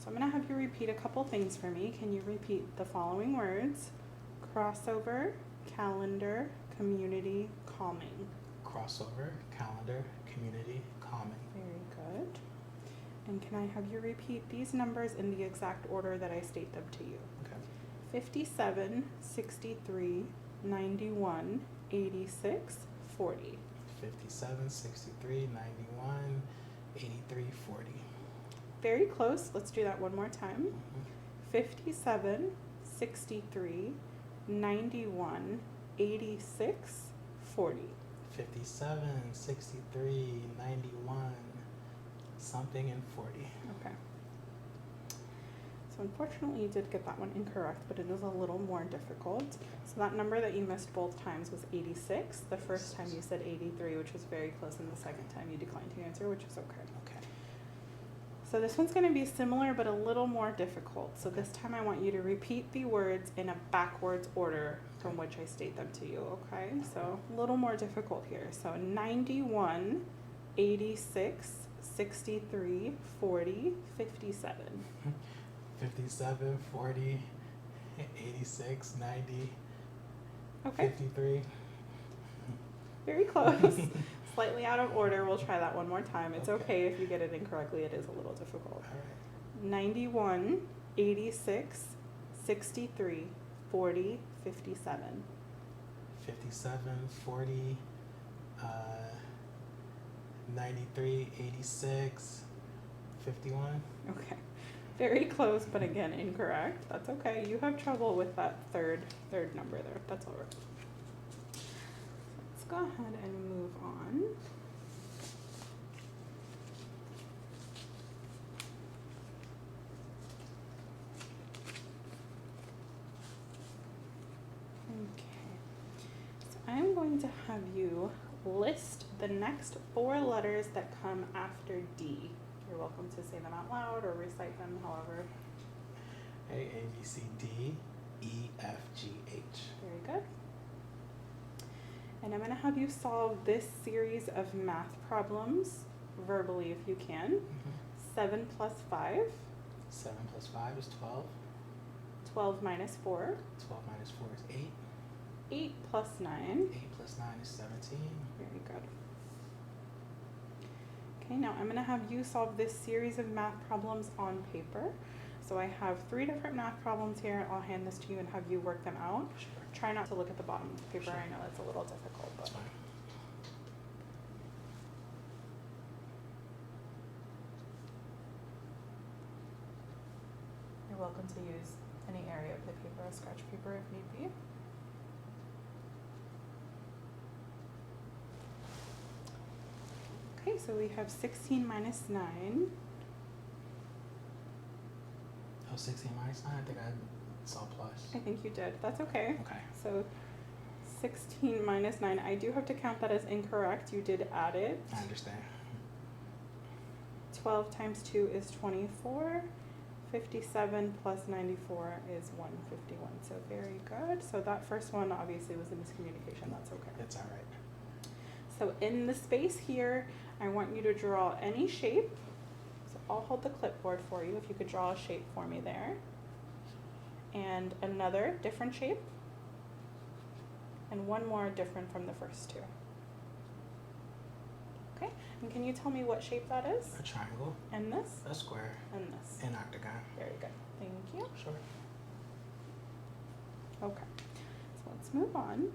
So I'm going to have you repeat a couple things for me. Can you repeat the following words? Crossover, calendar, community, calming. Crossover, calendar, community, calming. Very good. And can I have you repeat these numbers in the exact order that I state them to you? Okay. 57, 63, 91, 86, 40. 57, 63, 91, 83, 40. Very close. Let's do that one more time. Mm-hmm. 57, 63, 91, 86, 40. 57, 63, 91, something, and 40. Okay. So unfortunately you did get that one incorrect, but it is a little more difficult. So that number that you missed both times was 86. The first time you said 83, which was very close, and the second time you declined to answer, which is okay. Okay. So this one's going to be similar but a little more difficult. So this time I want you to repeat the words in a backwards order from which I state them to you, okay? So a little more difficult here. So 91, 86, 63, 40, 57. 57, 40, 86, 90, Okay, 53. very close. Slightly out of order. We'll try that one more time. It's Okay. okay if you get it incorrectly. It is a little difficult. All right. 91, 86, 63, 40, 57. 57, 40, 93, 86, 51. Okay, very close, but again, incorrect. That's okay. You have trouble with that third number there. That's all right. Let's go ahead and move on. Okay, so I'm going to have you list the next 4 letters that come after D. You're welcome to say them out loud or recite them, however. A, B, C, D, E, F, G, H. Very good. And I'm going to have you solve this series of math problems verbally if you can. Mm-hmm. 7 plus 5, 7 plus 5 is 12. 12 minus 4, 12 minus 4 is 8. 8 plus 9. 8 plus 9 is 17. Very good. Okay, now I'm going to have you solve this series of math problems on paper. So I have 3 different math problems here. I'll hand this to you and have you work them out. Sure. Try not to look at the bottom of the paper. Sure. I know that's a little difficult, but That's fine. you're welcome to use any area of the paper as scratch paper if need be. Okay, so we have 16 minus 9. Oh, 16 minus 9? I think I saw plus. I think you did. That's okay. Okay. So 16 minus 9. I do have to count that as incorrect. You did add it. I understand. 12 times 2 is 24. 57 plus 94 is 151. So very good. So that first one obviously was a miscommunication. That's okay. It's all right. So in the space here, I want you to draw any shape. So I'll hold the clipboard for you if you could draw a shape for me there. And another different shape. And one more different from the first two. Okay, and can you tell me what shape that is? A triangle, And this? a square, And this. an octagon. Very good. Thank you. Sure. Okay, so let's move on.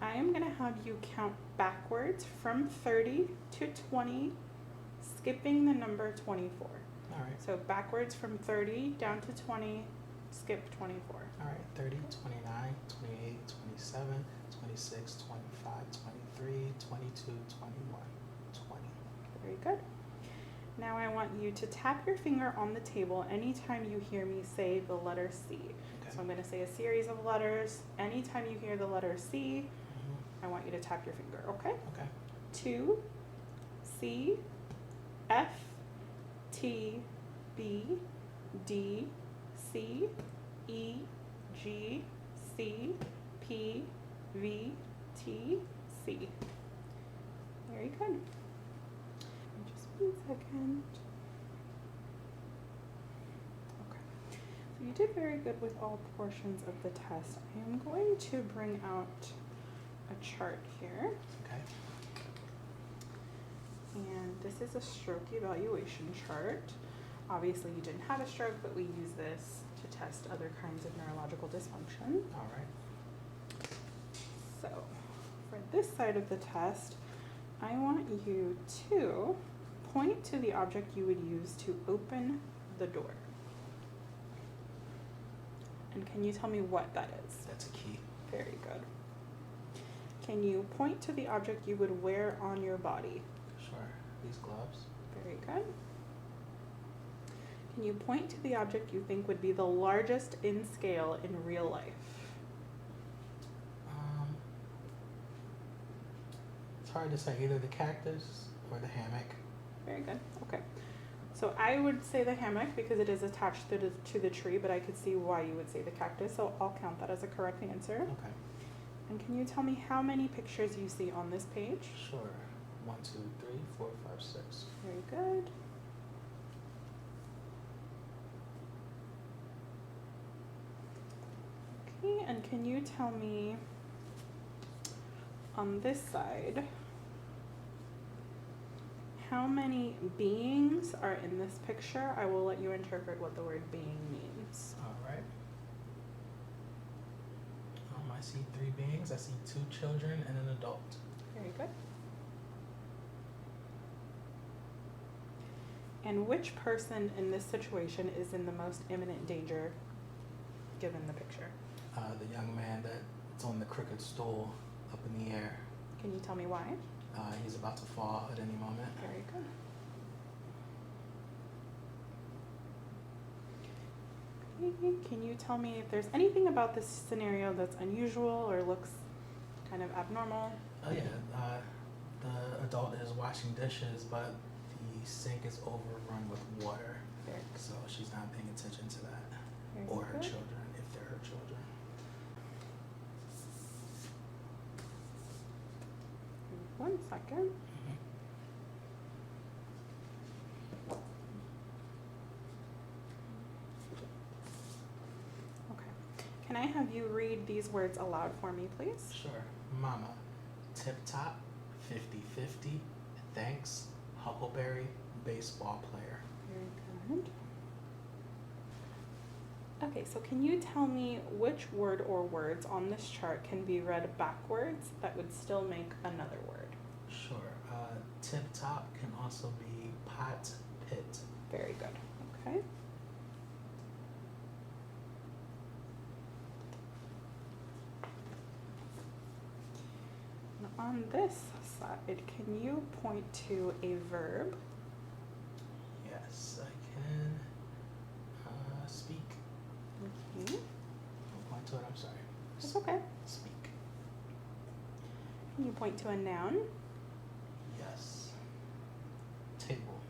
I am going to have you count backwards from 30 to 20, skipping the number 24. All right. So backwards from 30 down to 20, skip 24. All right. 30, 29, 28, 27, 26, 25, 23, 22, 21, 20. Very good. Now I want you to tap your finger on the table anytime you hear me say the letter C. Okay. So I'm going to say a series of letters. Anytime you hear the letter C, I want you to tap your finger, okay? Okay. 2, C, F, T, B, D, C, E, G, C, P, V, T, C. Very good. Just 1 second. did very good with all portions of the test. I am going to bring out a chart here. Okay. And this is a stroke evaluation chart. Obviously you didn't have a stroke, but we use this to test other kinds of neurological dysfunction. All right. So for this side of the test, I want you to point to the object you would use to open the door. And can you tell me what that is? That's a key. Very good. Can you point to the object you would wear on your body? Sure. These gloves. Very good. Can you point to the object you think would be the largest in scale in real life? It's hard to say, either the cactus or the hammock. Very good. Okay. So I would say the hammock because it is attached to the tree, but I could see why you would say the cactus, so I'll count that as a correct answer. Okay. And can you tell me how many pictures you see on this page? Sure. 1, 2, 3, 4, 5, 6. Very good. Okay, and can you tell me on this side how many beings are in this picture? I will let you interpret what the word being means. All right. I see 3 beings. I see 2 children and an adult. Very good. And which person in this situation is in the most imminent danger given the picture? The young man that's on the crooked stool up in the air. Can you tell me why? He's about to fall at any moment. Very good. Okay, can you tell me if there's anything about this scenario that's unusual or looks kind of abnormal? Oh yeah, the adult is washing dishes, but the sink is overrun with water. Very, So she's not paying attention to that. very Or her good. children, if they're her children. One second. Okay. Can I have you read these words aloud for me, please? Sure. Mama, tip top, 50-50, thanks, Huckleberry, baseball player. Very good. Okay, so can you tell me which word or words on this chart can be read backwards that would still make another word? Sure. Tip top can also be pot, pit. Very good. Okay. And on this side, can you point to a verb? Yes, I can. Speak. Okay. I'll point to it, I'm sorry. That's okay. Speak. Can you point to a noun? Yes. Table.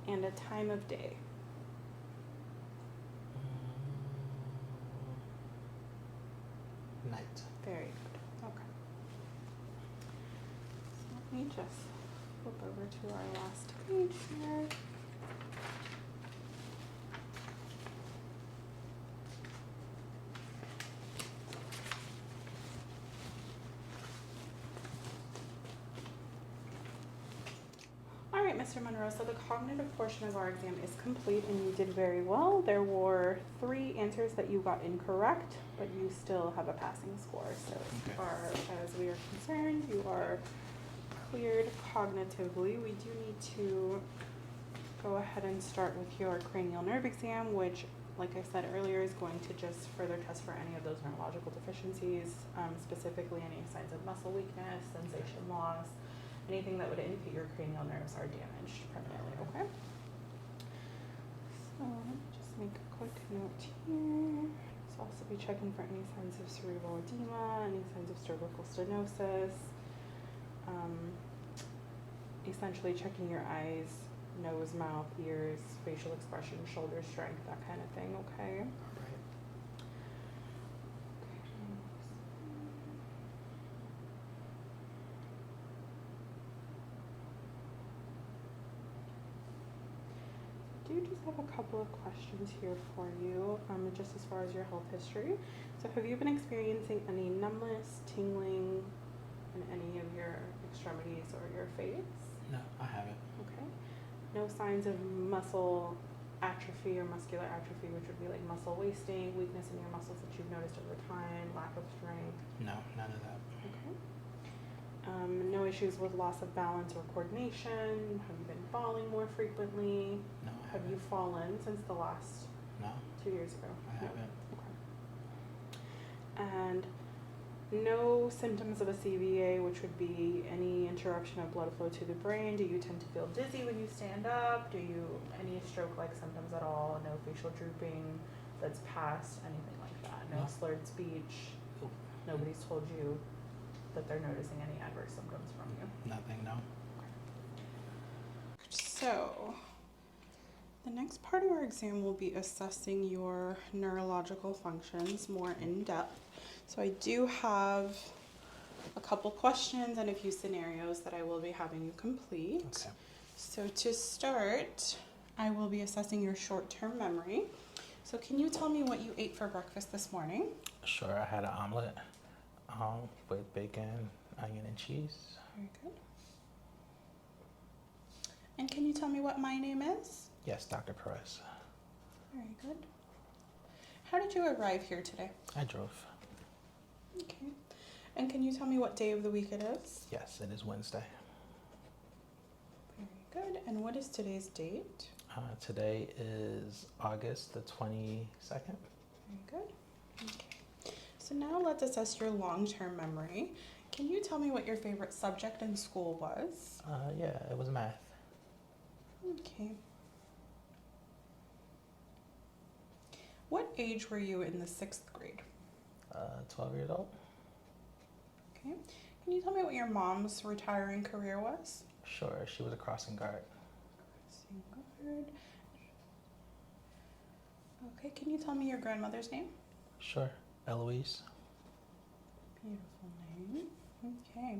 And a time of day. Night. Very good. Okay. So let me just flip over to our last page here. All right, Mr. Monroe, so the cognitive portion of our exam is complete and you did very well. There were 3 answers that you got incorrect, but you still have a passing score. So as far as we are concerned, you are cleared cognitively. We do need to go ahead and start with your cranial nerve exam, which, like I said earlier, is going to just further test for any of those neurological deficiencies, specifically any signs of muscle weakness, sensation loss. Anything that would indicate your cranial nerves are damaged permanently, okay? So let me just make a quick note here. So also be checking for any signs of cerebral edema, any signs of cervical stenosis. Essentially checking your eyes, nose, mouth, ears, facial expression, shoulder strength, that kind of thing, okay? All right. Do you just have a couple of questions here for you, just as far as your health history. So have you been experiencing any numbness, tingling in any of your extremities or your face? No, I haven't. Okay. No signs of muscle atrophy or muscular atrophy, which would be like muscle wasting, weakness in your muscles that you've noticed over time, lack of strength? No, none of that. Okay. No issues with loss of balance or coordination? Have you been falling more frequently? No, I Have you haven't. fallen since the last No, 2 years ago? I No. haven't. Okay. And no symptoms of a CVA, which would be any interruption of blood flow to the brain. Do you tend to feel dizzy when you stand up? Do you any stroke-like symptoms at all? No facial drooping that's past, anything like that? No No. slurred speech? Nope. Nobody's told you that they're noticing any adverse symptoms from you? Nothing, no. So, the next part of our exam will be assessing your neurological functions more in depth. So I do have a couple questions and a few scenarios that I will be having you complete. Okay. So to start, I will be assessing your short-term memory. So can you tell me what you ate for breakfast this morning? Sure, I had an omelet with bacon, onion, and cheese. Very good. And can you tell me what my name is? Yes, Dr. Perez. Very good. How did you arrive here today? I drove. Okay. And can you tell me what day of the week it is? Yes, it is Wednesday. Very good. And what is today's date? Today is August the 22nd. Very good. Okay. So now let's assess your long-term memory. Can you tell me what your favorite subject in school was? Yeah, it was math. Okay. What age were you in the 6th grade? 12 years old. Okay. Can you tell me what your mom's retiring career was? Sure, she was a crossing guard. Crossing guard. Okay. Can you tell me your grandmother's name? Sure, Eloise. Beautiful name. Okay.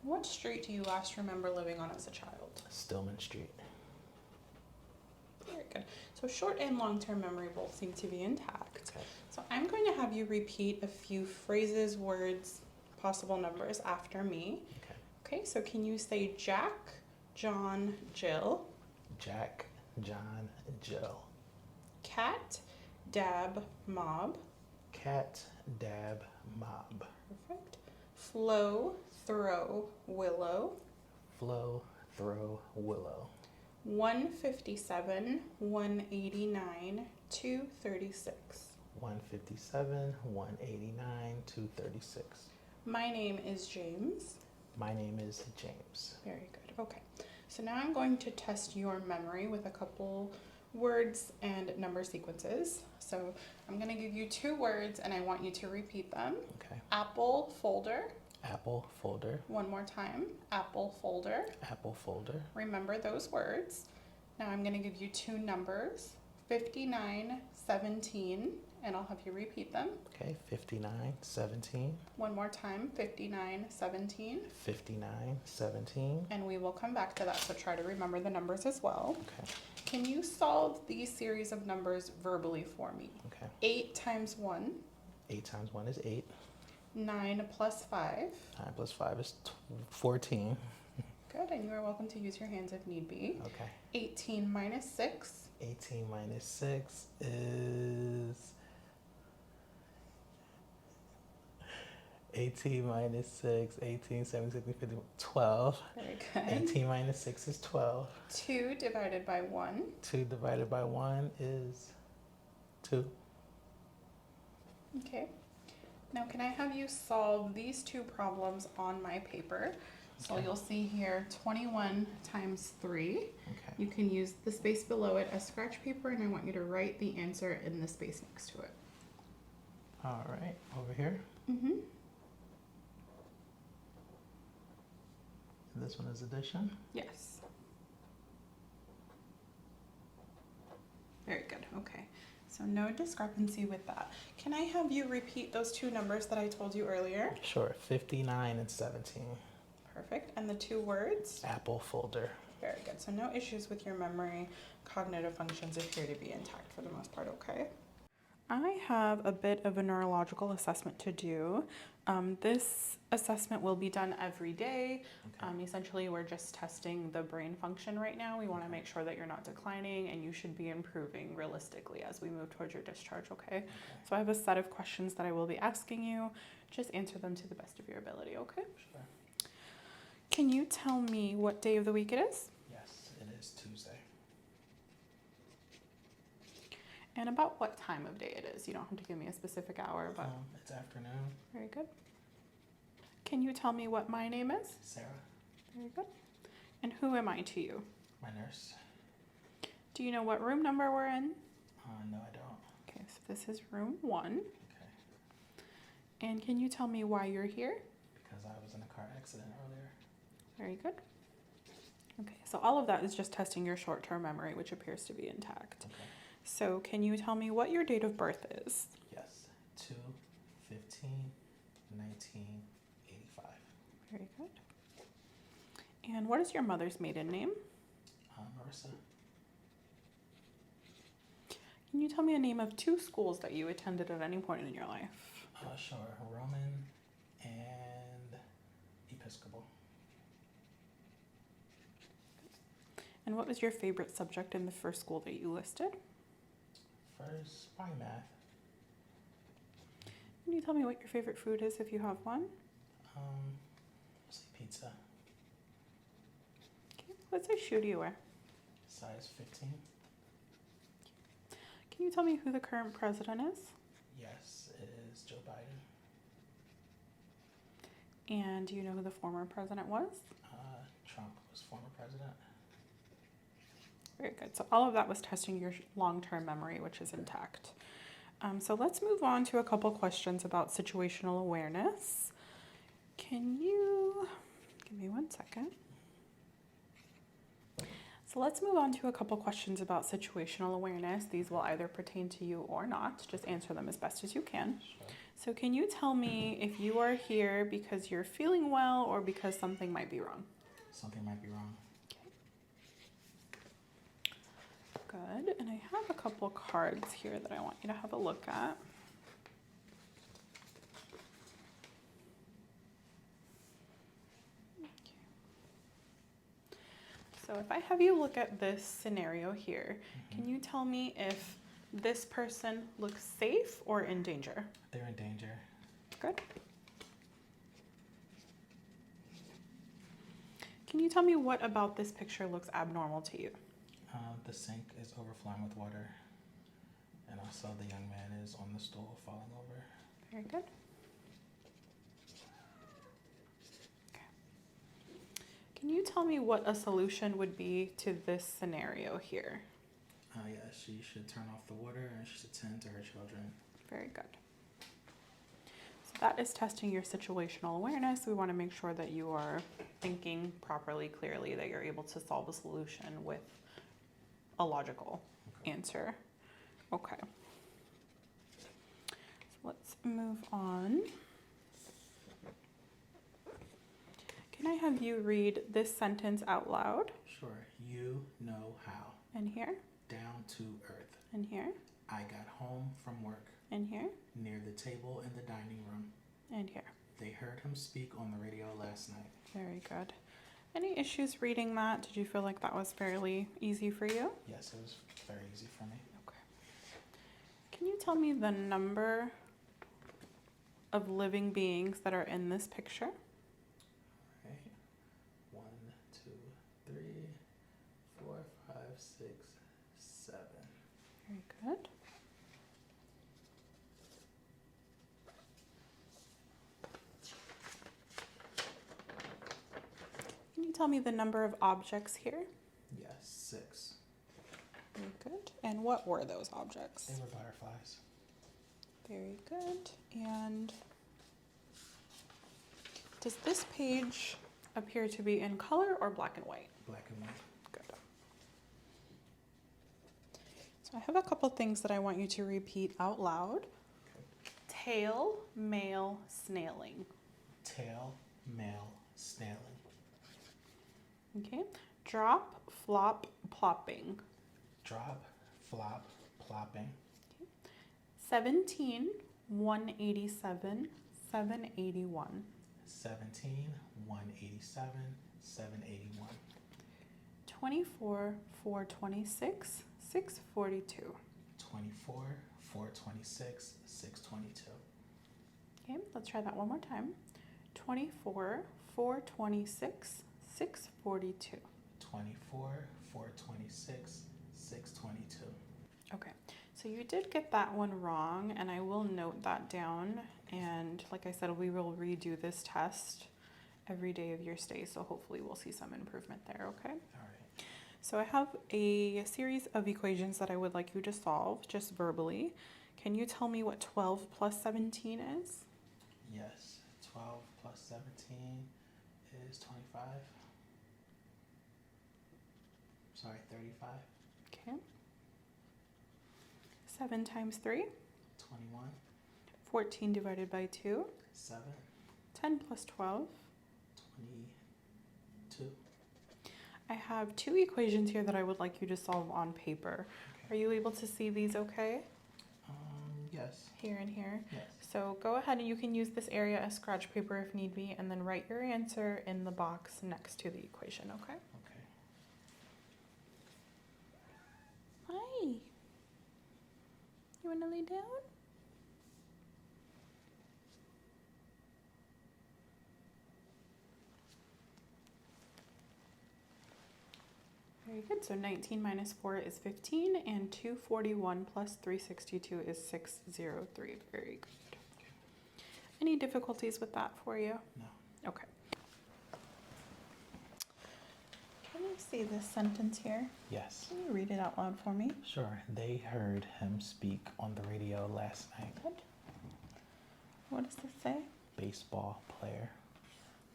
What street do you last remember living on as a child? Stillman Street. Very good. So short and long-term memory both seem to be intact. Okay. So I'm going to have you repeat a few phrases, words, possible numbers after me. Okay. Okay, so can you say Jack, John, Jill, Jack, John, Jill. Cat, Dab, Mob. Cat, Dab, Mob. Perfect. Flo, Throw, Willow. Flo, Throw, Willow. 157, 189, 236. 157, 189, 236. My name is James. My name is James. Very good. Okay. So now I'm going to test your memory with a couple words and number sequences. So I'm going to give you 2 words and I want you to repeat them. Okay. Apple folder. Apple folder. One more time. Apple folder. Apple folder. Remember those words. Now I'm going to give you 2 numbers. 59, 17, and I'll have you repeat them. Okay. 59, 17. One more time. 59, 17. 59, 17. And we will come back to that, so try to remember the numbers as well. Okay. Can you solve these series of numbers verbally for me? Okay. 8 times 1. 8 times 1 is 8. 9 plus 5. 9 plus 5 is 14. Good, and you are welcome to use your hands if need be. Okay. 18 minus 6. 18 minus 6 is 18 minus 6, 18, 17, 50, 12. Very good. 18 minus 6 is 12. 2 divided by 1. 2 divided by 1 is 2. Okay. Now can I have you solve these 2 problems on my paper? So Okay. you'll see here 21 times 3. Okay. You can use the space below it as scratch paper, and I want you to write the answer in the space next to it. All right, over here. Mm-hmm. And this one is addition. Yes. Very good. Okay. So no discrepancy with that. Can I have you repeat those 2 numbers that I told you earlier? Sure, 59 and 17. Perfect. And the 2 words? Apple folder. Very good. So no issues with your memory. Cognitive functions appear to be intact for the most part, okay? I have a bit of a neurological assessment to do. This assessment will be done every day. Okay. Essentially, we're just testing the brain function right now. We want to make sure that you're not declining and you should be improving realistically as we move towards your discharge, okay? So I have a set of questions that I will be asking you. Just answer them to the best of your ability, okay? Sure. Can you tell me what day of the week it is? Yes, it is Tuesday. And about what time of day it is? You don't have to give me a specific hour, but It's afternoon. very good. Can you tell me what my name is? Sarah, Very good. And who am I to you? my nurse. Do you know what room number we're in? No, I don't. Okay, so this is room 1. Okay. And can you tell me why you're here? Because I was in a car accident earlier. Very good. Okay, so all of that is just testing your short-term memory, which appears to be intact. Okay. So can you tell me what your date of birth is? Yes. 2/15/1985. Very good. And what is your mother's maiden name? Marissa. Can you tell me a name of 2 schools that you attended at any point in your life? Sure. Roman and Episcopal. And what was your favorite subject in the first school that you listed? First, probably math. Can you tell me what your favorite food is if you have one? Say pizza. Okay. What size shoe do you wear? Size 15. Can you tell me who the current president is? Yes, it is Joe Biden. And do you know who the former president was? Trump was former president. Very good. So all of that was testing your long-term memory, which is intact. So let's move on to a couple questions about situational awareness. Can you give me 1 second? So let's move on to a couple questions about situational awareness. These will either pertain to you or not. Just answer them as best as you can. Sure. So can you tell me if you are here because you're feeling well or because something might be wrong? Something might be wrong. Good. And I have a couple cards here that I want you to have a look at. So if I have you look at this scenario here, can you tell me if this person looks safe or in danger? They're in danger. Good. Can you tell me what about this picture looks abnormal to you? The sink is overflowing with water. And also the young man is on the stool falling over. Very good. Okay. Can you tell me what a solution would be to this scenario here? Yeah, she should turn off the water and she should tend to her children. Very good. So that is testing your situational awareness. We want to make sure that you are thinking properly, clearly, that you're able to solve a solution with a logical answer. Okay. So let's move on. Can I have you read this sentence out loud? Sure. You know how. And here, Down to earth. and here, I got home from work. and here, Near the table in the dining room. and here. They heard him speak on the radio last night. Very good. Any issues reading that? Did you feel like that was fairly easy for you? Yes, it was very easy for me. Okay. Can you tell me the number of living beings that are in this picture? Right. 1, 2, 3, 4, 5, 6, 7. Very good. Can you tell me the number of objects here? Yes, 6. Very good. And what were those objects? They were butterflies. Very good. And does this page appear to be in color or black and white? Black and white. Good. So I have a couple things that I want you to repeat out loud. Okay. Tail, male, snailing. Tail, male, snailing. Okay. Drop, flop, plopping. Drop, flop, plopping. 17, 187, 781. 17, 187, 781. 24, 426, 642. 24, 426, 622. Okay, let's try that one more time. 24, 426, 642. 24, 426, 622. Okay, so you did get that one wrong, and I will note that down. And like I said, we will redo this test every day of your stay, so hopefully we'll see some improvement there, okay? All right. So I have a series of equations that I would like you to solve, just verbally. Can you tell me what 12 plus 17 is? Yes. 12 plus 17 is 25. Sorry, 35. Okay. 7 times 3? 21. 14 divided by 2? 7. 10 plus 12? 22. I have two equations here that I would like you to solve on paper. Okay. Are you able to see these okay? Yes. Here and here. Yes. So go ahead and you can use this area as scratch paper if need be, and then write your answer in the box next to the equation, okay? Okay. Hi. You want to lay down? Very good. So 19 minus 4 is 15, and 241 plus 362 is 603. Very good. Any difficulties with that for you? No. Okay. Can you see this sentence here? Yes. Can you read it out loud for me? Sure. They heard him speak on the radio last night. Good. What does this say? Baseball player.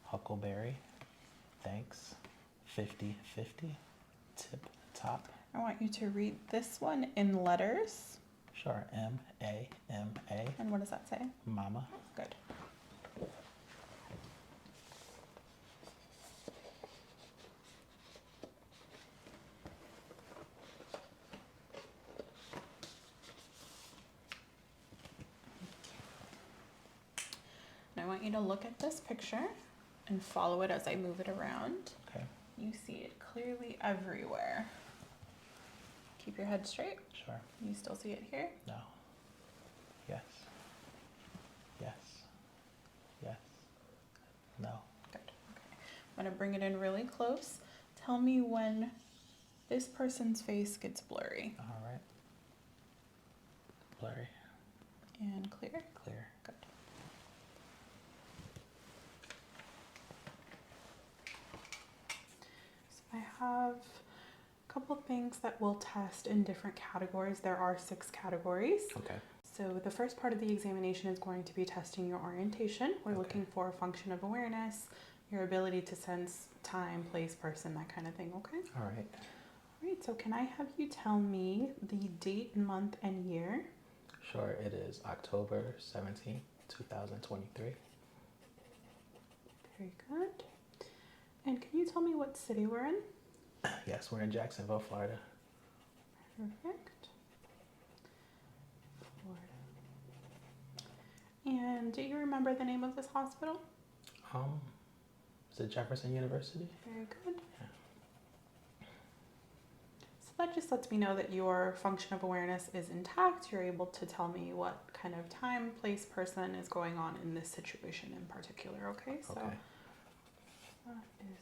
Huckleberry. Thanks. 50-50. Tip top. I want you to read this one in letters. Sure. M-A-M-A. And what does that say? Mama. Good. And I want you to look at this picture and follow it as I move it around. Okay. You see it clearly everywhere. Keep your head straight. Sure. You still see it here? No. Yes. Yes. Yes. No. Good. Okay. I'm going to bring it in really close. Tell me when this person's face gets blurry. All right. Blurry. And clear. Clear. Good. So I have a couple things that we'll test in different categories. There are 6 categories. Okay. So the first part of the examination is going to be testing your orientation. We're Okay. looking for a function of awareness, your ability to sense time, place, person, that kind of thing, okay? All right. All right, so can I have you tell me the date, month, and year? Sure. It is October 17th, 2023. Very good. And can you tell me what city we're in? Yes, we're in Jacksonville, Florida. Perfect. Florida. And do you remember the name of this hospital? Is it Jefferson University? Very good. So that just lets me know that your function of awareness is intact. You're able to tell me what kind of time, place, person is going on in this situation in particular, okay? So Okay. that is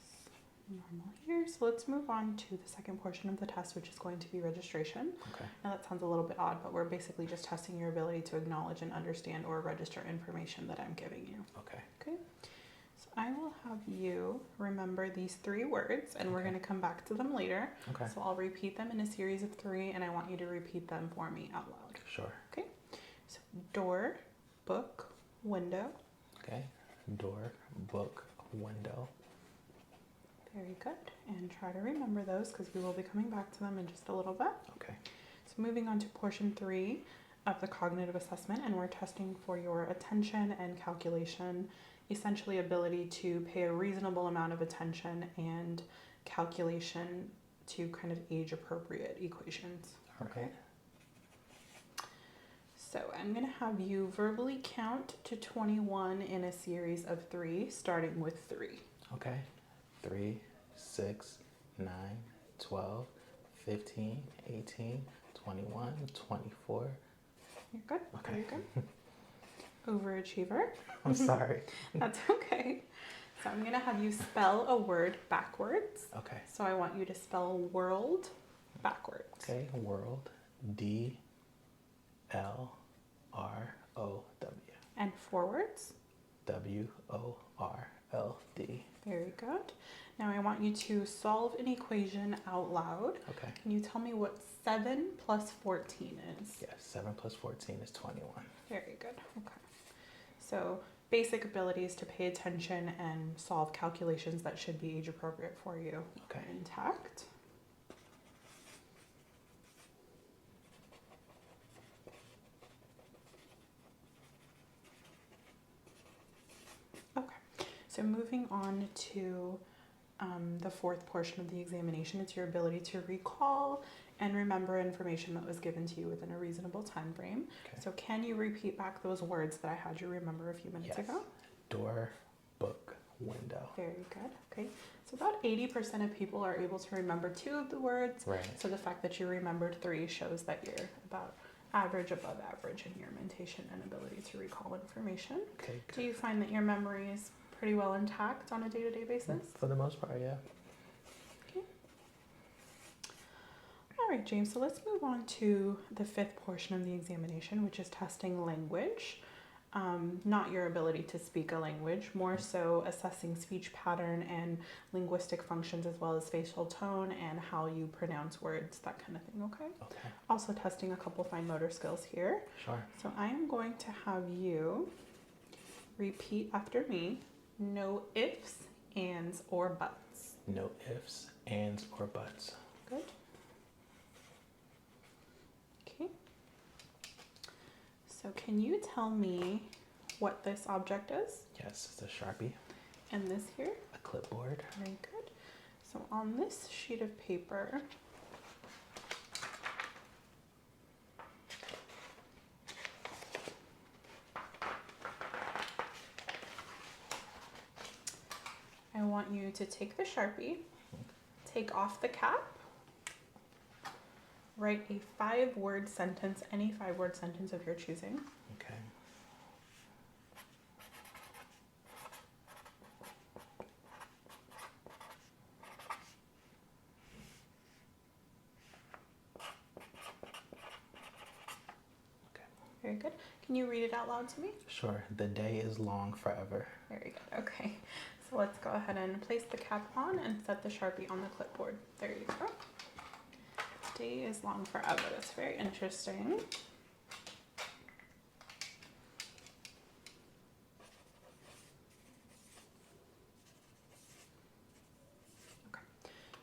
normal here. So let's move on to the second portion of the test, which is going to be registration. Okay. Now that sounds a little bit odd, but we're basically just testing your ability to acknowledge and understand or register information that I'm giving you. Okay. Okay. So I will have you remember these 3 words, and we're Okay. going to come back to them later. Okay. So I'll repeat them in a series of 3, and I want you to repeat them for me out loud. Sure. Okay. So door, book, window. Okay. Door, book, window. Very good. And try to remember those because we will be coming back to them in just a little bit. Okay. So moving on to portion 3 of the cognitive assessment, and we're testing for your attention and calculation, essentially ability to pay a reasonable amount of attention and calculation to kind of age appropriate equations. Okay. So I'm going to have you verbally count to 21 in a series of 3, starting with 3. Okay. 3, 6, 9, 12, 15, 18, 21, 24. You're good. Okay. Very good. Overachiever. I'm sorry. That's okay. So I'm going to have you spell a word backwards. Okay. So I want you to spell world backwards. Okay. World. D-L-R-O-W. And forwards. W-O-R-L-D. Very good. Now I want you to solve an equation out loud. Okay. Can you tell me what 7 plus 14 is? Yes. 7 plus 14 is 21. Very good. Okay. So basic abilities to pay attention and solve calculations that should be age appropriate for you. Okay. Intact. Okay. So moving on to the fourth portion of the examination, it's your ability to recall and remember information that was given to you within a reasonable time frame. Okay. So can you repeat back those words that I had you remember a few minutes ago? Door, book, window. Very good. Okay. So about 80% of people are able to remember 2 of the words. Right. So the fact that you remembered 3 shows that you're about average, above average in your mentation and ability to recall information. Okay. Good. Do you find that your memory is pretty well intact on a day-to-day basis? For the most part, yeah. Okay. All right, James, so let's move on to the 5th portion of the examination, which is testing language. Not your ability to speak a language, more so assessing speech pattern and linguistic functions, as well as facial tone and how you pronounce words, that kind of thing, okay? Okay. Also testing a couple fine motor skills here. Sure. So I am going to have you repeat after me, no ifs, ands, or buts. No ifs, ands, or buts. Good. Okay. So can you tell me what this object is? Yes, it's a Sharpie. And this here? A clipboard. Very good. So on this sheet of paper, I want you to take the Sharpie, take off the cap, write a 5-word sentence, any 5-word sentence of your choosing. Okay. Very good. Can you read it out loud to me? Sure. The day is long forever. Very good. Okay. So let's go ahead and place the cap on and set the Sharpie on the clipboard. There you go. Day is long forever. That's very interesting. Okay.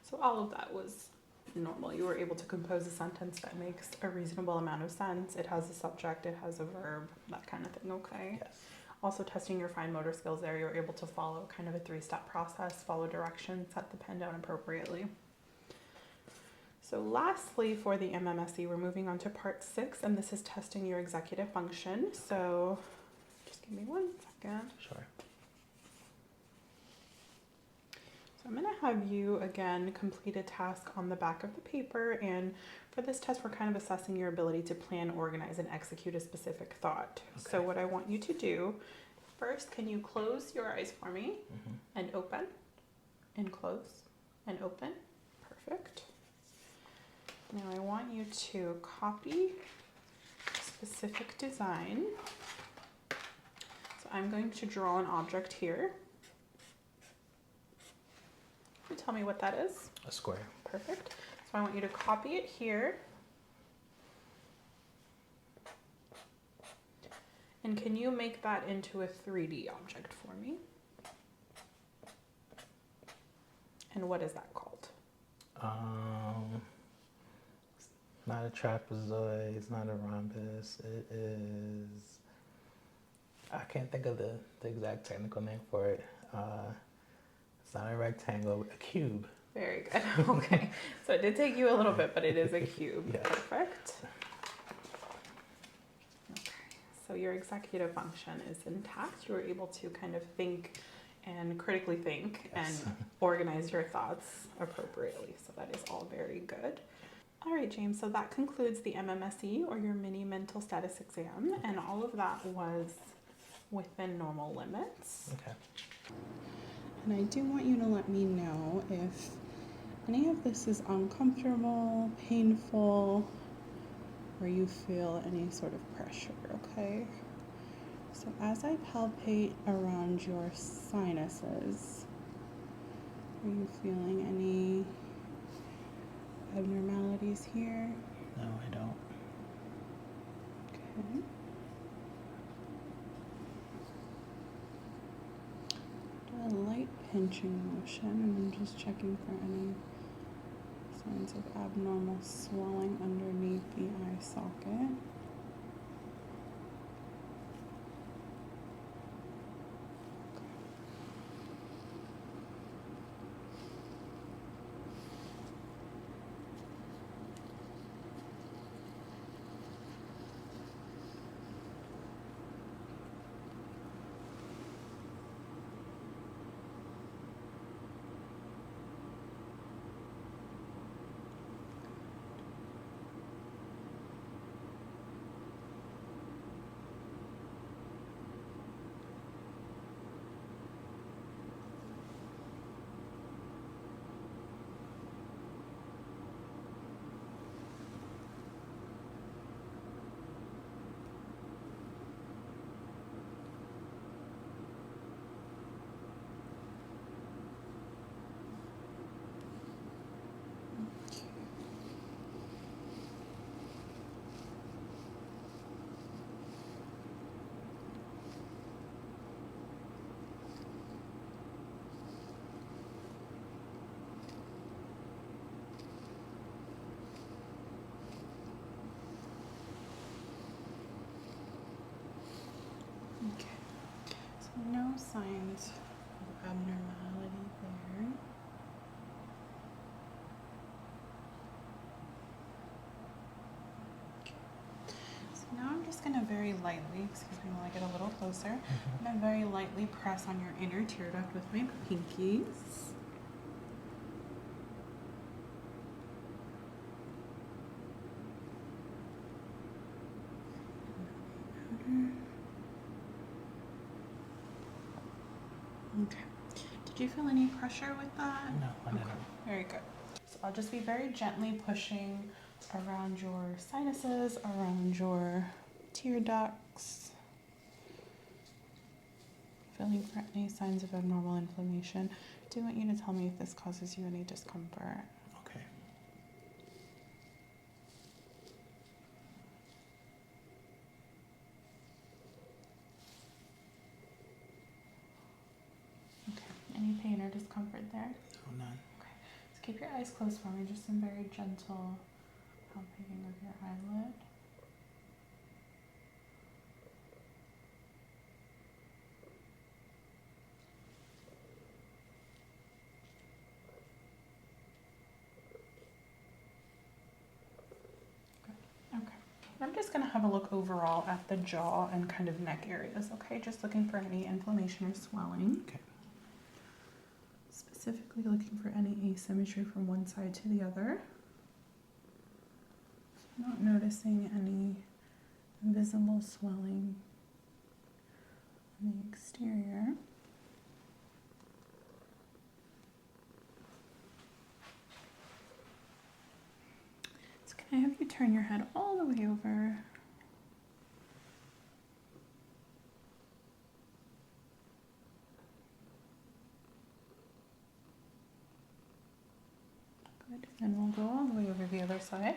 So all of that was normal. You were able to compose a sentence that makes a reasonable amount of sense. It has a subject, it has a verb, that kind of thing, okay? Yes. Also testing your fine motor skills there, you're able to follow kind of a 3-step process, follow directions, set the pen down appropriately. So lastly, for the MMSE, we're moving on to part 6, and this is testing your executive function. So just give me 1 second. Sure. So I'm going to have you again complete a task on the back of the paper, and for this test we're kind of assessing your ability to plan, organize, and execute a specific thought. Okay. So what I want you to do, first, can you close your eyes for me and open and close and open? Perfect. Now I want you to copy a specific design. So I'm going to draw an object here. Can you tell me what that is? A square. Perfect. So I want you to copy it here. And can you make that into a 3D object for me? And what is that called? It's not a trapezoid, it's not a rhombus, it is, I can't think of the exact technical name for it. It's not a rectangle, a cube. Very good. Okay. So it did take you a little bit, but it is a cube. Yeah. Perfect. Okay. So your executive function is intact. You were able to kind of think and critically think Yes. and organize your thoughts appropriately. So that is all very good. All right, James. So that concludes the MMSE, or your mini mental status exam, and all of that was within normal limits. Okay. And I do want you to let me know if any of this is uncomfortable, painful, or you feel any sort of pressure, okay? So as I palpate around your sinuses, are you feeling any abnormalities here? No, I don't. Okay. Do a light pinching motion, and I'm just checking for any signs of abnormal swelling underneath the eye socket. Okay, so no signs of abnormality there. Okay. So now I'm just going to very lightly, excuse me while I get a little closer, I'm going to very lightly press on your inner tear duct with my pinkies. Okay. Did you feel any pressure with that? No, I didn't. Very good. So I'll just be very gently pushing around your sinuses, around your tear ducts, feeling for any signs of abnormal inflammation. I do want you to tell me if this causes you any discomfort. Okay. Okay. Any pain or discomfort there? No, none. Okay. So keep your eyes closed for me, just some very gentle palpating of your eyelid. Okay. I'm just going to have a look overall at the jaw and kind of neck areas, okay? Just looking for any inflammation or swelling. Okay. Specifically looking for any asymmetry from one side to the other. Not noticing any visible swelling on the exterior. So can I have you turn your head all the way over? Good. And we'll go all the way over the other side.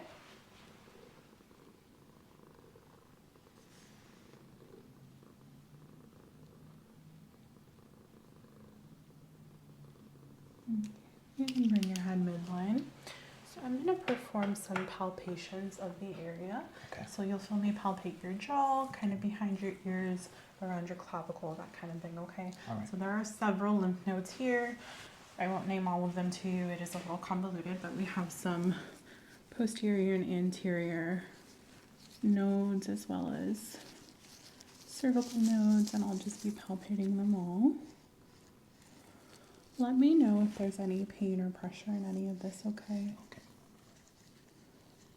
You can bring your head midline. So I'm going to perform some palpations of the area. Okay. So you'll feel me palpate your jaw, kind of behind your ears, around your clavicle, that kind of thing, okay? All right. So there are several lymph nodes here. I won't name all of them to you. It is a little convoluted, but we have some posterior and anterior nodes as well as cervical nodes, and I'll just be palpating them all. Let me know if there's any pain or pressure in any of this, okay? Okay.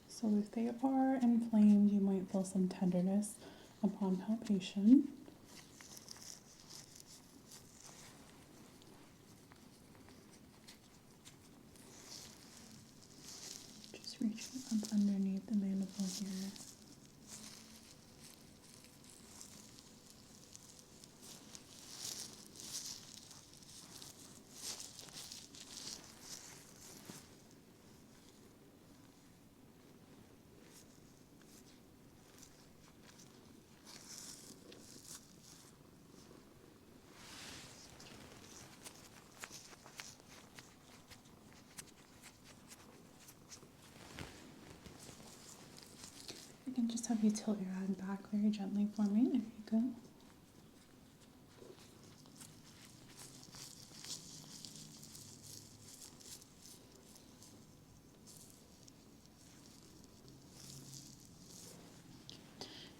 So if they are inflamed, you might feel some tenderness upon palpation. Just reaching up underneath the mandible here. I can just have you tilt your head back very gently for me. There you go.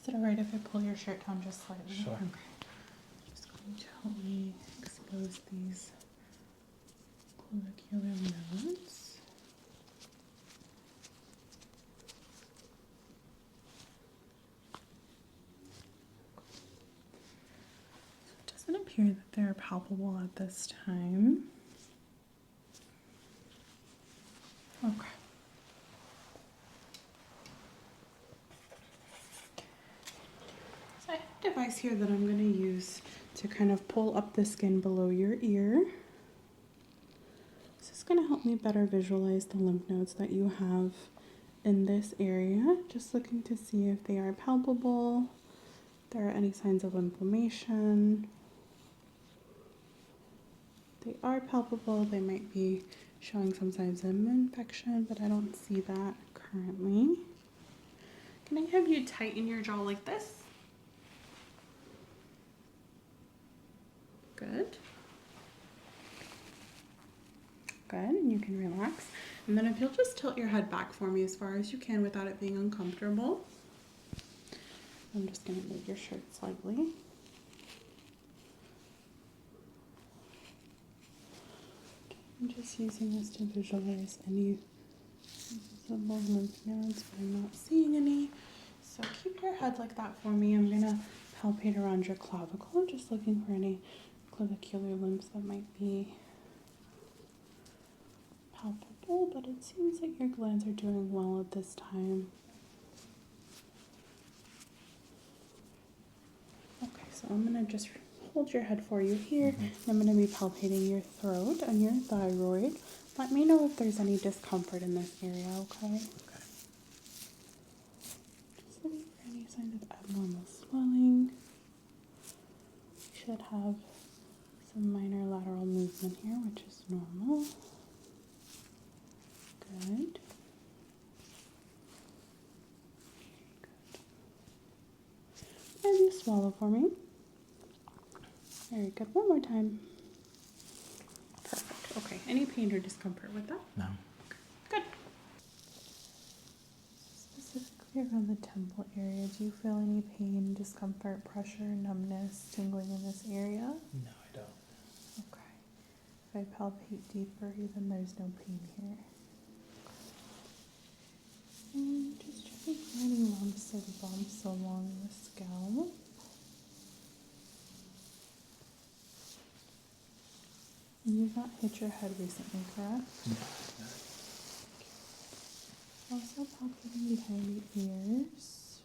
Is it alright if I pull your shirt down just slightly? Sure. Okay. Just going to help me expose these clavicular nodes. It doesn't appear that they're palpable at this time. Okay. So I have a device here that I'm going to use to kind of pull up the skin below your ear. This is going to help me better visualize the lymph nodes that you have in this area. Just looking to see if they are palpable, if there are any signs of inflammation. They are palpable. They might be showing some signs of infection, but I don't see that currently. Can I have you tighten your jaw like this? Good. Good, and you can relax. And then if you'll just tilt your head back for me as far as you can without it being uncomfortable. I'm just going to move your shirt slightly. I'm just using this to visualize any visible lymph nodes, but I'm not seeing any. So keep your head like that for me. I'm going to palpate around your clavicle, just looking for any clavicular lymphs that might be palpable, but it seems like your glands are doing well at this time. Okay, so I'm going to just hold your head for you here. And I'm going to be palpating your throat and your thyroid. Let me know if there's any discomfort in this area, okay? Okay. Just looking for any signs of abnormal swelling. You should have some minor lateral movement here, which is normal. Good. Good. And you swallow for me. Very good. One more time. Perfect. Okay. Any pain or discomfort with that? No. Good. Specifically around the temple area, do you feel any pain, discomfort, pressure, numbness, tingling in this area? No, I don't. Okay. If I palpate deeper, even there's no pain here. And just checking for any lumps or bumps along the scalp. You've not hit your head recently, correct? No. Also palpating behind the ears.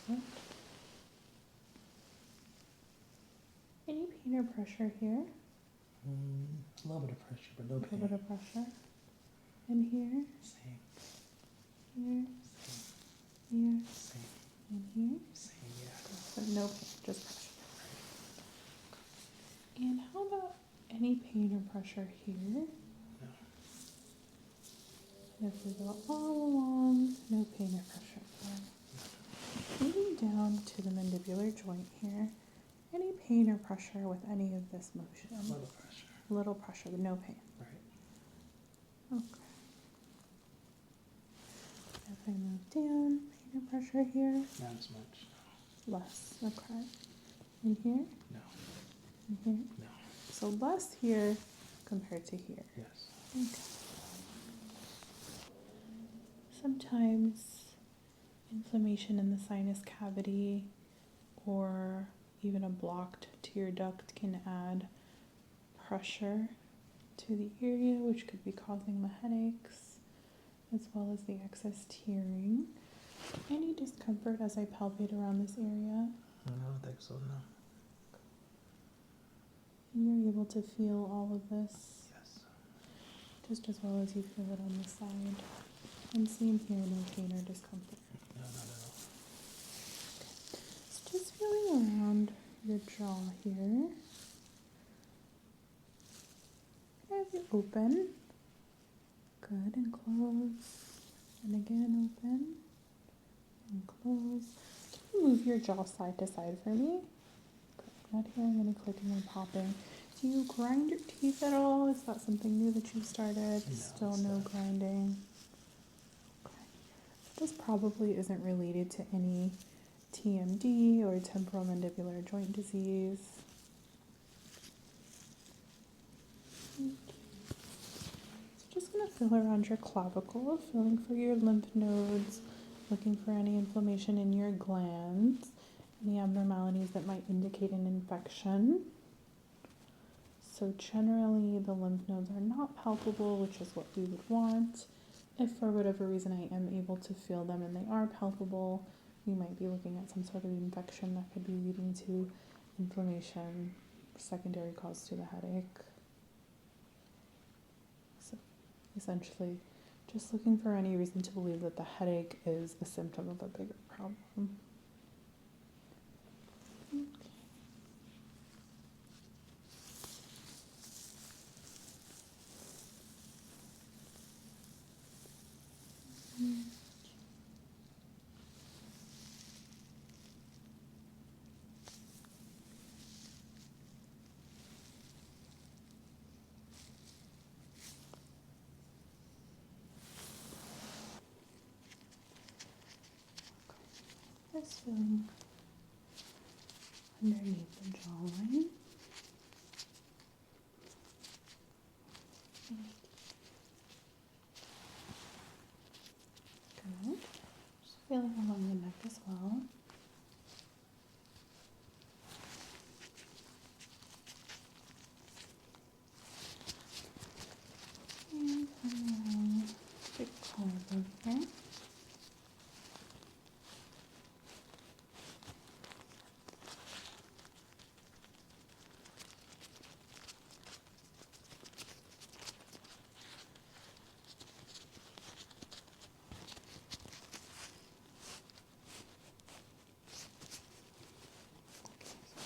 Good. Any pain or pressure here? A little bit of pressure, but no A pain. little bit of pressure. And here? Same. Here? Same. Here? Same. And here? Same, yeah. But no pain, just pressure. And how about any pain or pressure here? No. And if we go all along, no pain or pressure there. Moving down to the mandibular joint here. Any pain or pressure with any of this motion? A little pressure. A little pressure, but no pain. Right. Okay. If I move down, pain or pressure here? Not as much. Less. Okay. In here? No. In here? No. So less here compared to here. Yes. Okay. Sometimes inflammation in the sinus cavity or even a blocked tear duct can add pressure to the area, which could be causing the headaches as well as the excess tearing. Any discomfort as I palpate around this area? I don't think so, no. And you're able to feel all of this Yes. just as well as you feel it on the side. And same here, no pain or discomfort. No, not at all. So just feeling around your jaw here. Have you open? Good, and close. And again, open and close. Can you move your jaw side to side for me? Good. Not hearing any clicking or popping. Do you grind your teeth at all? Is that something new that you've started? No, Still no grinding. Okay. This probably isn't related to any TMD or temporal mandibular joint disease. So just going to feel around your clavicle, feeling for your lymph nodes, looking for any inflammation in your glands, any abnormalities that might indicate an infection. So generally the lymph nodes are not palpable, which is what we would want. If for whatever reason I am able to feel them and they are palpable, we might be looking at some sort of infection that could be leading to inflammation, secondary cause to the headache. So essentially just looking for any reason to believe that the headache is a symptom of a bigger problem. Okay. Just feeling underneath the jawline. Good. Just feeling along the neck as well. And along the collarbone here.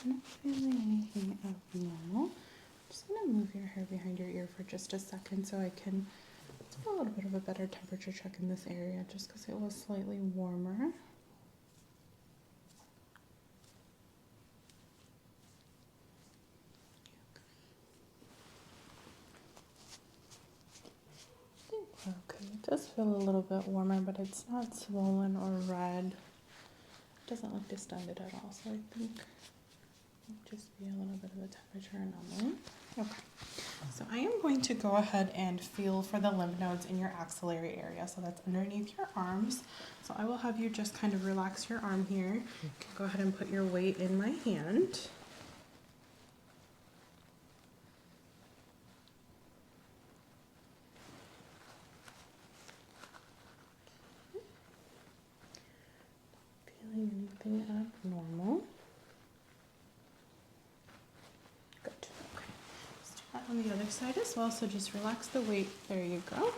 Not feeling anything abnormal. Just going to move your hair behind your ear for just a second so I can do a little bit of a better temperature check in this area just because it was slightly warmer. I think we're okay. It does feel a little bit warmer, but it's not swollen or red. It doesn't look distended at all, so I think just be a little bit of a temperature anomaly. Okay, so I am going to go ahead and feel for the lymph nodes in your axillary area. So that's underneath your arms. So I will have you just kind of relax your arm here. You can go ahead and put your weight in my hand. Feeling anything abnormal? Good. Okay. Let's do that on the other side as well. So just relax the weight. There you go.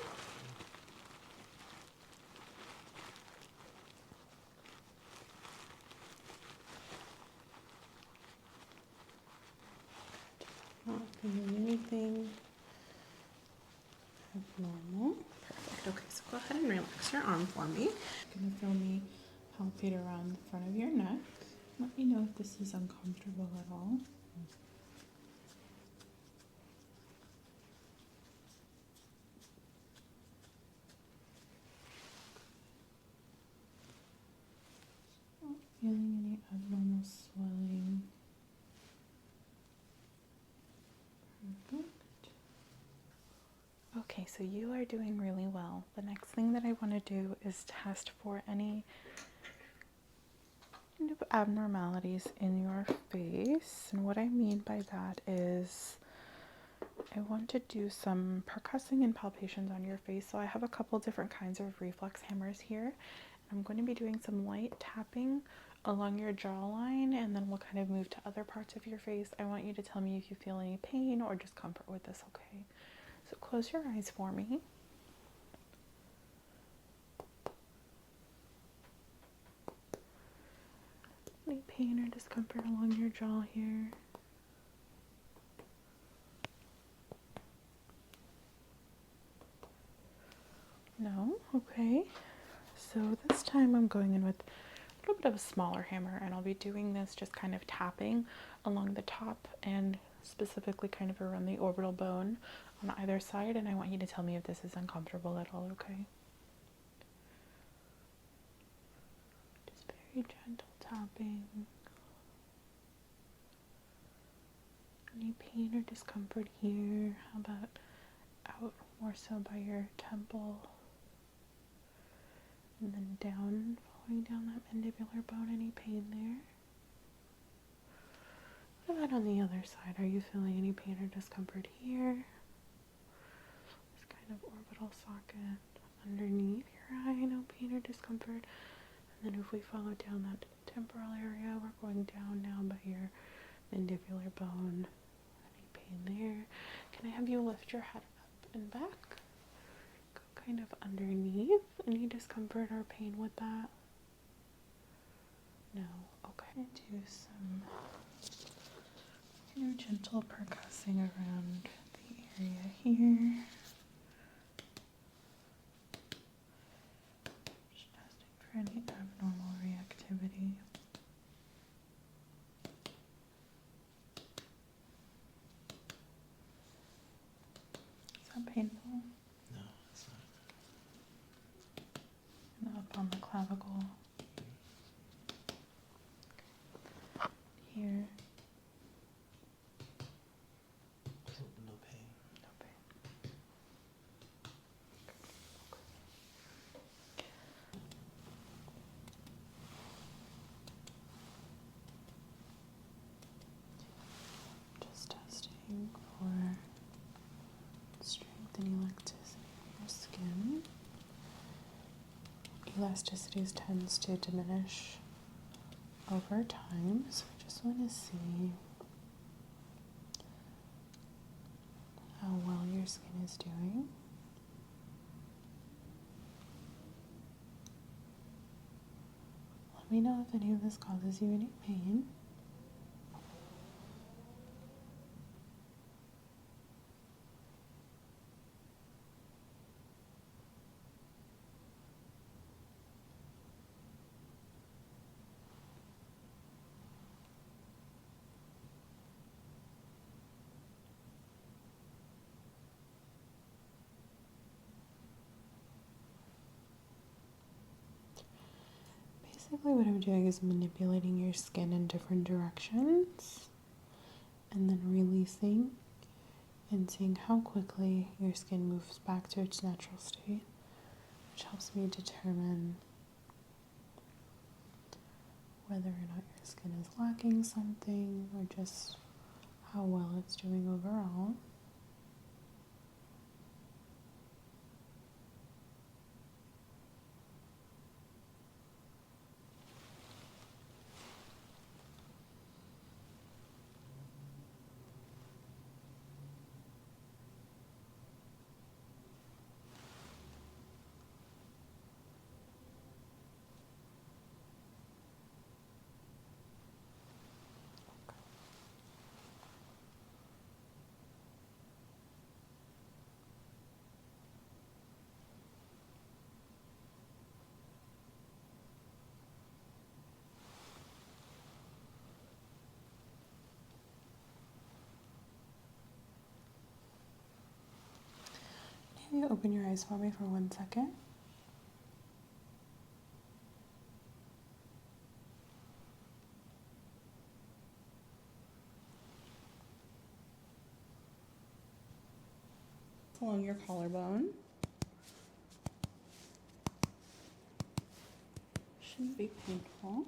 Not feeling anything abnormal. Perfect. Okay, so go ahead and relax your arm for me. You're gonna feel me palpate around the front of your neck. Let me know if this is uncomfortable at all. Not feeling any abnormal swelling. Perfect. Okay, so you are doing really well. The next thing that I want to do is test for any kind of abnormalities in your face. And what I mean by that is I want to do some percussing and palpations on your face. So I have a couple different kinds of reflex hammers here. I'm going to be doing some light tapping along your jawline, and then we'll kind of move to other parts of your face. I want you to tell me if you feel any pain or discomfort with this, okay? So close your eyes for me. Any pain or discomfort along your jaw here? No? Okay. So this time I'm going in with a little bit of a smaller hammer, and I'll be doing this just kind of tapping along the top and specifically kind of around the orbital bone on either side, and I want you to tell me if this is uncomfortable at all, okay? Just very gentle tapping. Any pain or discomfort here? How about out more so by your temple? And then down, following down that mandibular bone. Any pain there? What about on the other side? Are you feeling any pain or discomfort here? This kind of orbital socket underneath your eye, no pain or discomfort. And then if we follow down that temporal area, we're going down now by your mandibular bone. Any pain there? Can I have you lift your head up and back? Go kind of underneath. Any discomfort or pain with that? No. Okay. Do some gentle percussing around the area here. Just testing for any abnormal reactivity. Is that painful? No, it's not. And up on the clavicle. Here. No pain. No pain. Just testing for strength and elasticity of your skin. Elasticity tends to diminish over time, so we just want to see how well your skin is doing. Let me know if any of this causes you any pain. Basically what I'm doing is manipulating your skin in different directions and then releasing and seeing how quickly your skin moves back to its natural state, which helps me determine whether or not your skin is lacking something or just how well it's doing overall. you open your eyes for me for 1 second? Along your collarbone. Shouldn't be painful.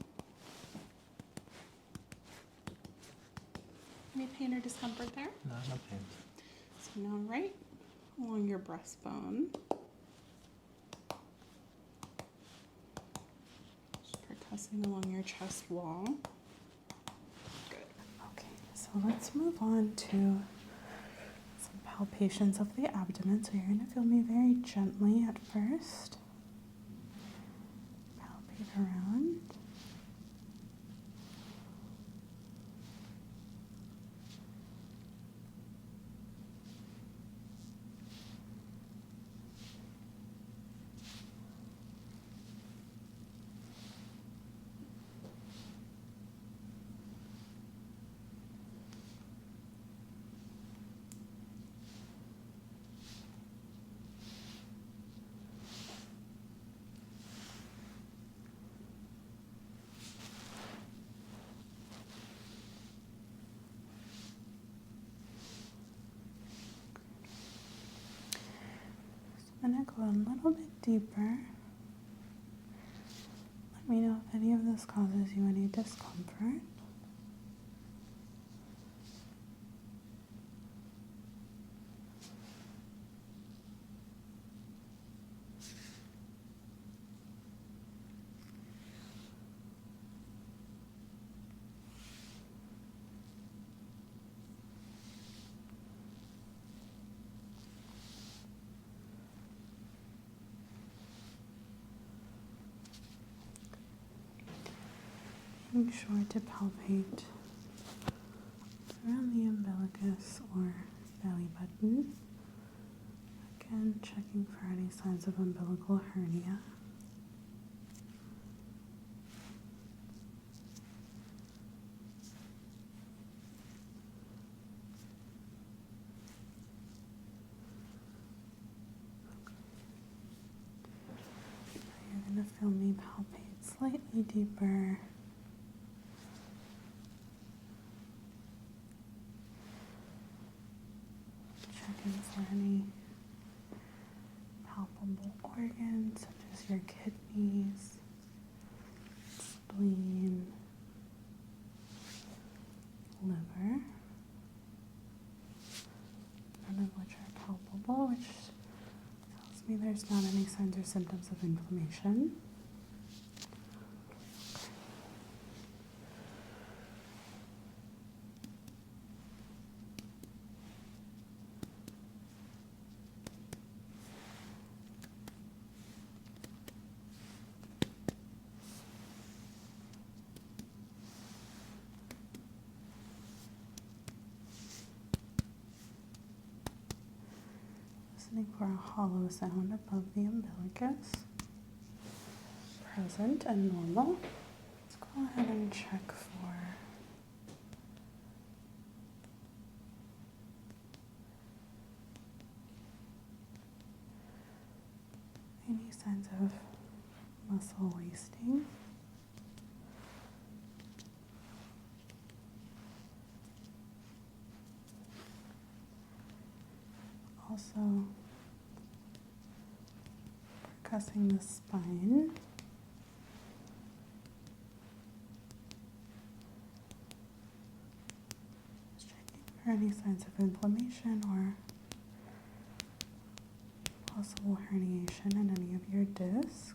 Any pain or discomfort there? No, no pain. So now right along your breastbone. Just percussing along your chest wall. Good. Okay, so let's move on to some palpations of the abdomen. So you're going to feel me very gently at first. Palpate around. I'm going to go a little bit deeper. Let me know if any of this causes you any discomfort. Making sure to palpate around the umbilicus or belly button. Again, checking for any signs of umbilical hernia. You're going to feel me palpate slightly deeper. Checking for any palpable organs such as your kidneys, spleen, liver, none of which are palpable, which tells me there's not any signs or symptoms of inflammation. Listening for a hollow sound above the umbilicus. Present and normal. Let's go ahead and check for any signs of muscle wasting. Also percussing the spine. Just checking for any signs of inflammation or possible herniation in any of your discs.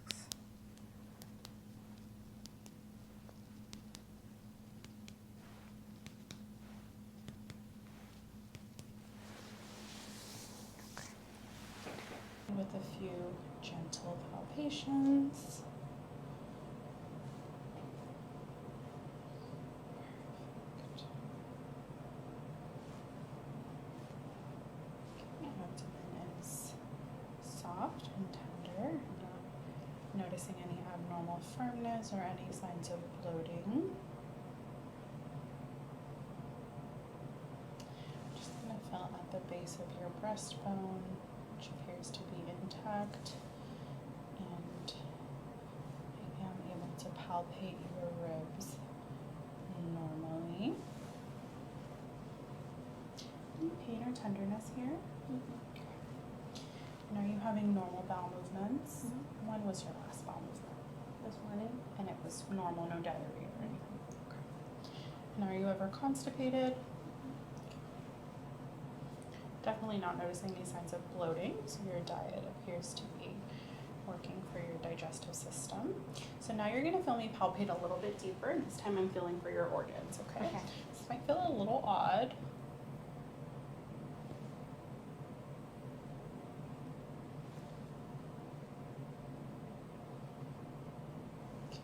With a few gentle palpations. Perfect. My abdomen is soft and tender. I'm not noticing any abnormal firmness or any signs of bloating. Just going to feel at the base of your breastbone. which appears to be intact, and I am able to palpate your ribs normally. Any pain or tenderness here? And are you having normal bowel movements? When was your last bowel movement? This morning? And it was normal, no diarrhea or anything? Okay. And are you ever constipated? Definitely not noticing any signs of bloating, so your diet appears to be working for your digestive system. So now you're gonna feel me palpate a little bit deeper, and this time I'm feeling for your organs, okay? Okay. This might feel a little odd. Okay. Good.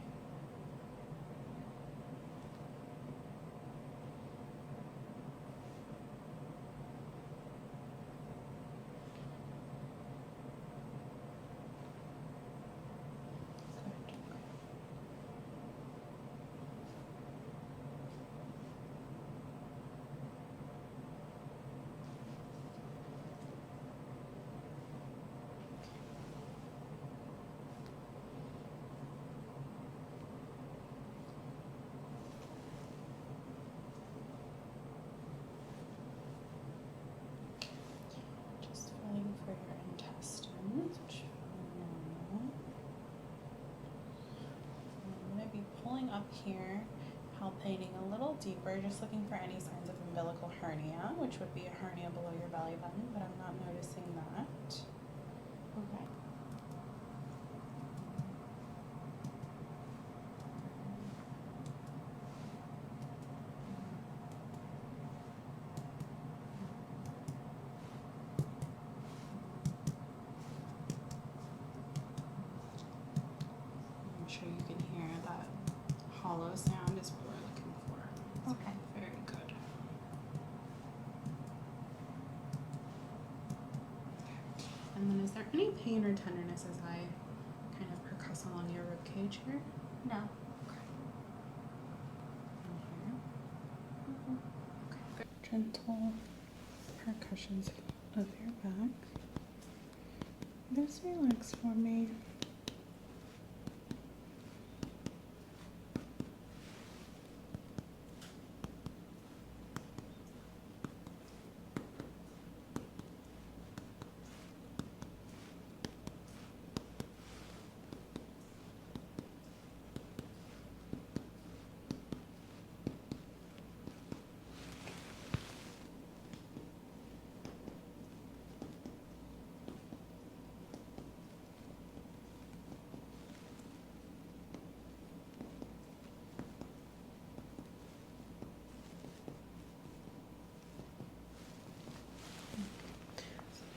Just feeling for your intestines, which feel normal. I'm going to be pulling up here, palpating a little deeper, just looking for any signs of umbilical hernia, which would be a hernia below your belly button, but I'm not noticing that. Okay. I'm sure you can hear that hollow sound is what we're looking for. Okay. Very good. And then is there any pain or tenderness as I kind of percuss along your rib cage here? No. Okay. And here? Okay. Good. Gentle percussions of your back. Just relax for me.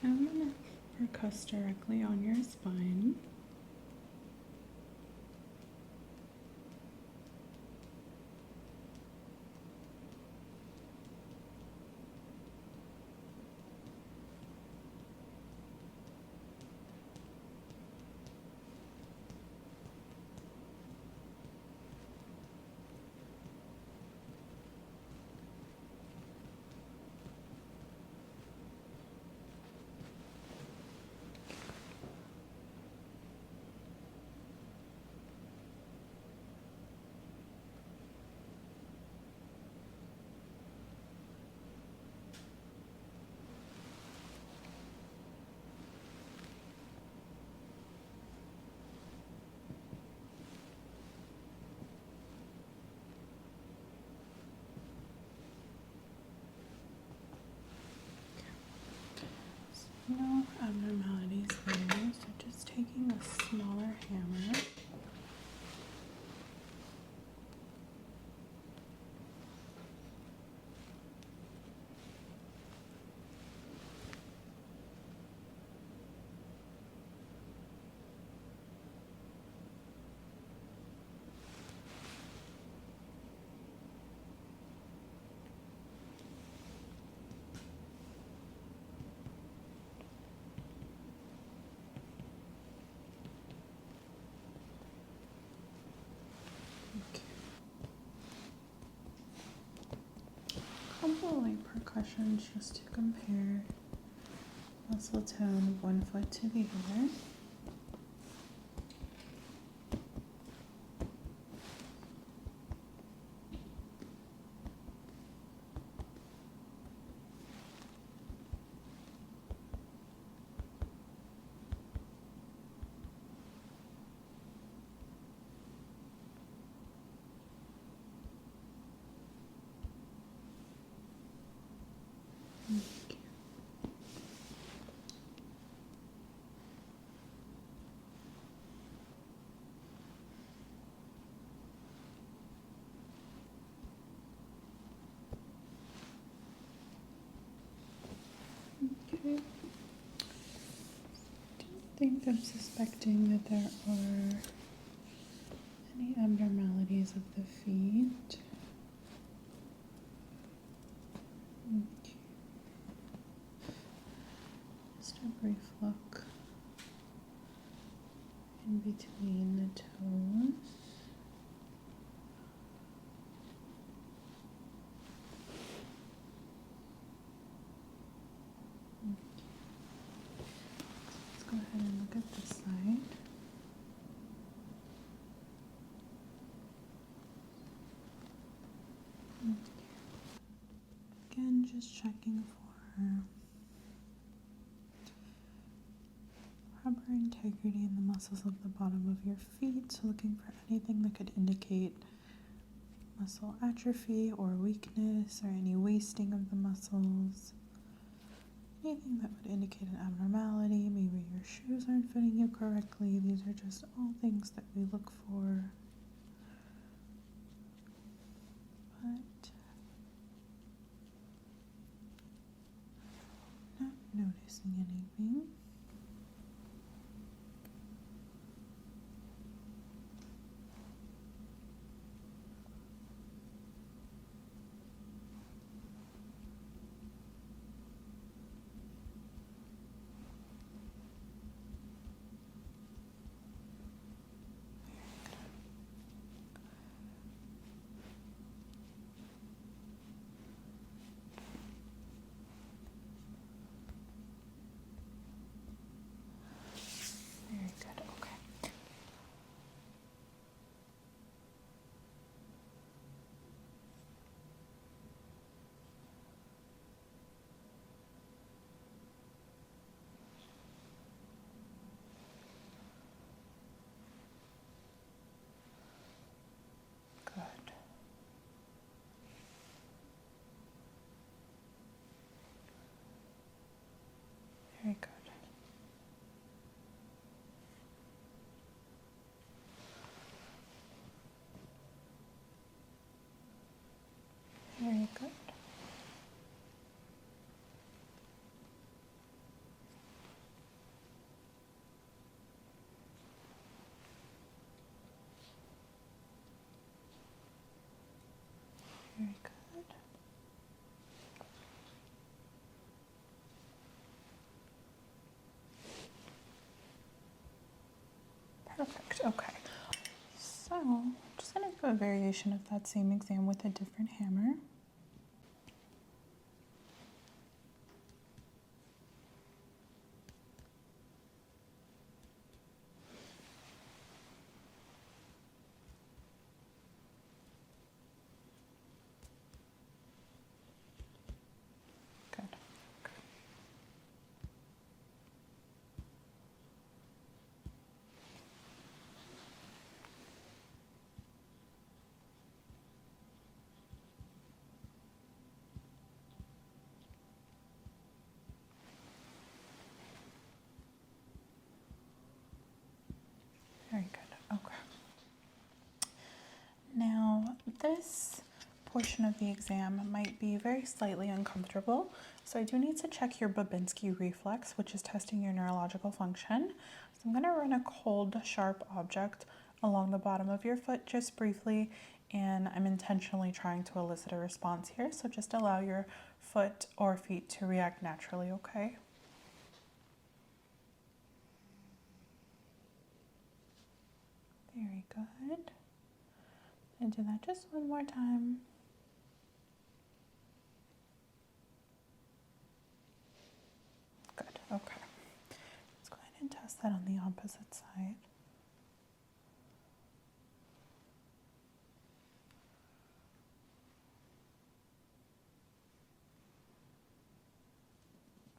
I'm going to percuss directly on your spine. No abnormalities there, so just taking a smaller hammer. Couple light percussions just to compare muscle tone of one foot to the other. Okay. I think I'm suspecting that there are any abnormalities of the feet. Okay. Just a brief look in between the toes. Let's go ahead and look at this side. Again, just checking for proper integrity in the muscles of the bottom of your feet. So looking for anything that could indicate muscle atrophy or weakness or any wasting of the muscles. Anything that would indicate an abnormality. Maybe your shoes aren't fitting you correctly. These are just all things that we look for. But not noticing anything. Very good, okay. Good. Very good. Very good. Very good. Perfect. Okay. So, I'm just going to do a variation of that same exam with a different hammer. Good. Very good. Okay. Now, this portion of the exam might be very slightly uncomfortable, so I do need to check your Babinski reflex, which is testing your neurological function. So I'm going to run a cold, sharp object along the bottom of your foot just briefly, and I'm intentionally trying to elicit a response here, so just allow your foot or feet to react naturally, okay? Very good. And do that just one more time. Good. Okay. test that on the opposite side.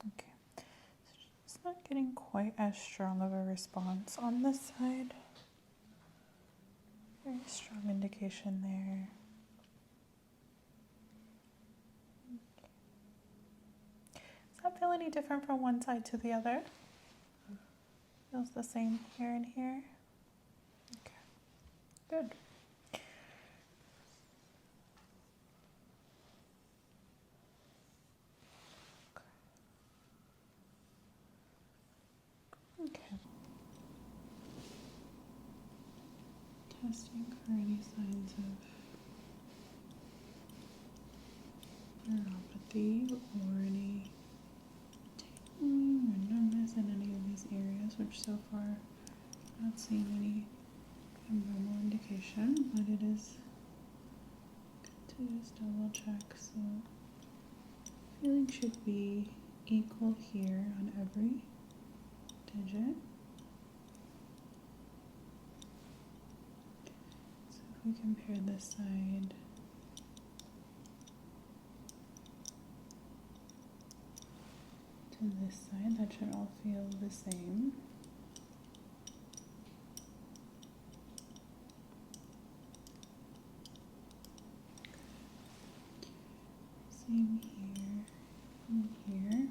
Okay, so it's not getting quite as strong of a response on this side. Very strong indication there. Does that feel any different from one side to the other? Feels the same here and here? Okay, good. Okay. Testing for any signs of neuropathy or any tingling or numbness in any of these areas, which so far I'm not seeing any abnormal indication, but it is good to just double check. So feeling should be equal here on every digit. So if we compare this side to this side, that should all feel the same. Same here and here.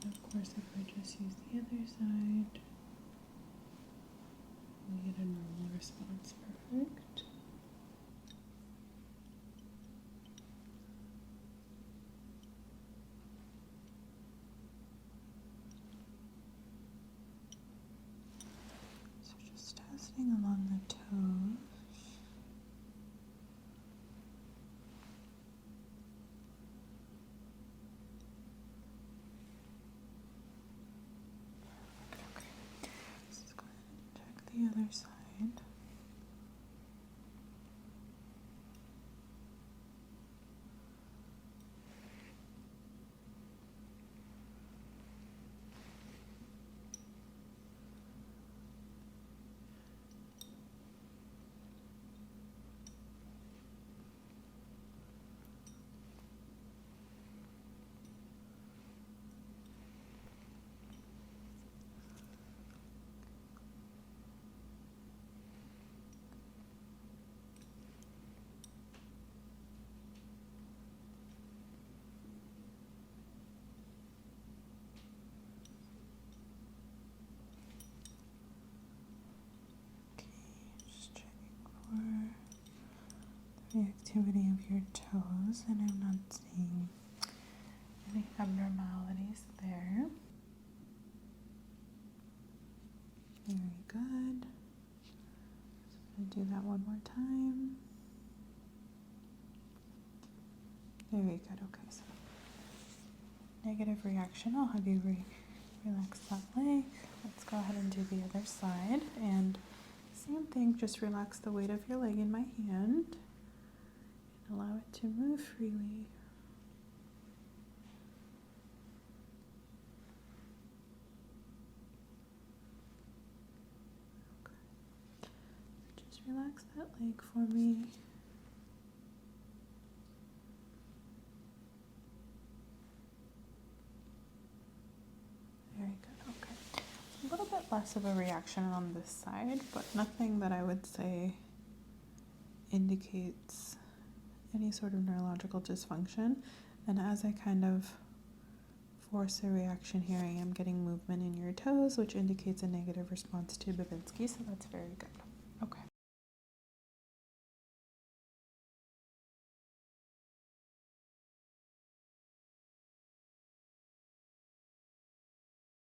And of course, if I just use the other side, we get a normal response. Perfect. So just testing along the toes. Okay. Let's go ahead and check the other side. Just checking for the activity of your toes, and I'm not seeing any abnormalities there. Very good. So I'm going to do that one more time. Very good. Okay, so negative reaction. I'll have you relax that leg. Let's go ahead and do the other side. And same thing, just relax the weight of your leg in my hand and allow it to move freely. Okay. Just relax that leg for me. Very good, okay. A little bit less of a reaction on this side, but nothing that I would say indicates any sort of neurological dysfunction. And as I kind of force a reaction here, I am getting movement in your toes, which indicates a negative response to Babinski, so that's very good.